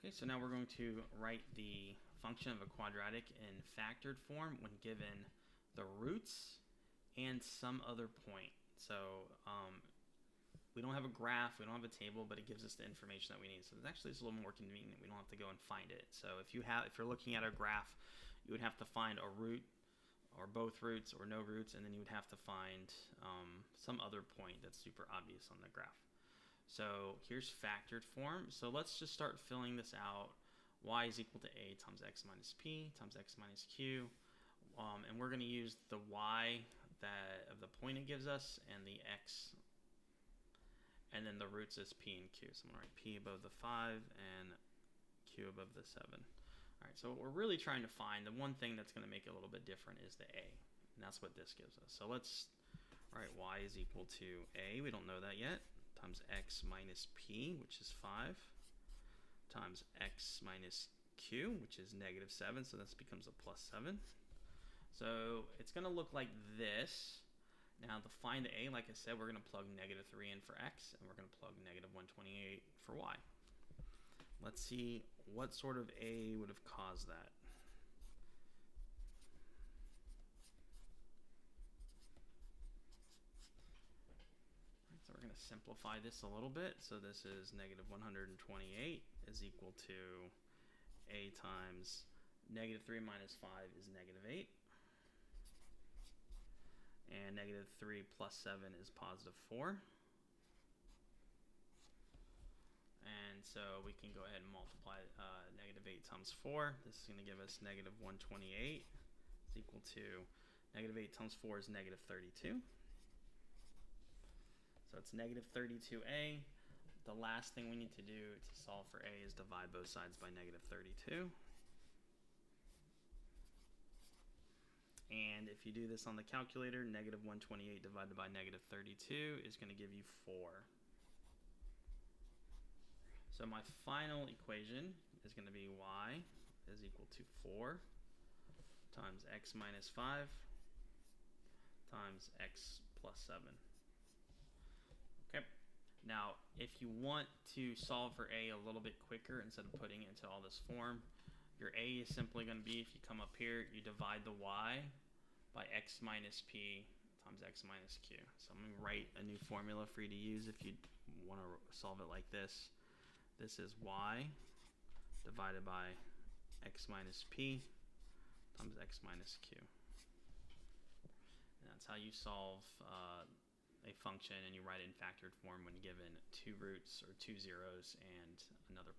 Okay, so now we're going to write the function of a quadratic in factored form when given the roots and some other point. So we don't have a graph, we don't have a table, but it gives us the information that we need. So it's actually just a little more convenient. We don't have to go and find it. So if you're looking at a graph, you would have to find a root or both roots or no roots, and then you would have to find some other point that's super obvious on the graph. So here's factored form. So let's just start filling this out. Y is equal to a times x minus p times x minus q. And we're going to use the y of the point it gives us and the x, and then the roots is p and q. So I'm going to write p above the 5 and q above the 7. All right, so what we're really trying to find, the one thing that's going to make it a little bit different is the a, and that's what this gives us. So let's write y is equal to a, we don't know that yet, times x minus p, which is 5, times x minus q, which is negative 7, so this becomes a plus 7. So it's going to look like this. Now to find the a, like I said, we're going to plug negative 3 in for x, and we're going to plug negative 128 for y. Let's see what sort of a would have caused that. So we're going to simplify this a little bit. So this is negative 128 is equal to a times negative 3 minus 5 is negative 8. And negative 3 plus 7 is positive 4. And so we can go ahead and multiply negative 8 times 4. This is going to give us negative 128 is equal to negative 8 times 4 is negative 32. So it's negative 32a. The last thing we need to do to solve for a is divide both sides by negative 32. And if you do this on the calculator, negative 128 divided by negative 32 is going to give you 4. So my final equation is going to be y is equal to 4 times x minus 5 times x plus 7. Okay. Now, if you want to solve for a little bit quicker, instead of putting it into all this form, your a is simply going to be, if you come up here, you divide the y by x minus p times x minus q. So I'm going to write a new formula for you to use if you want to solve it like this. This is y divided by x minus p times x minus q. And that's how you solve a function, and you write it in factored form when given two roots or two zeros and another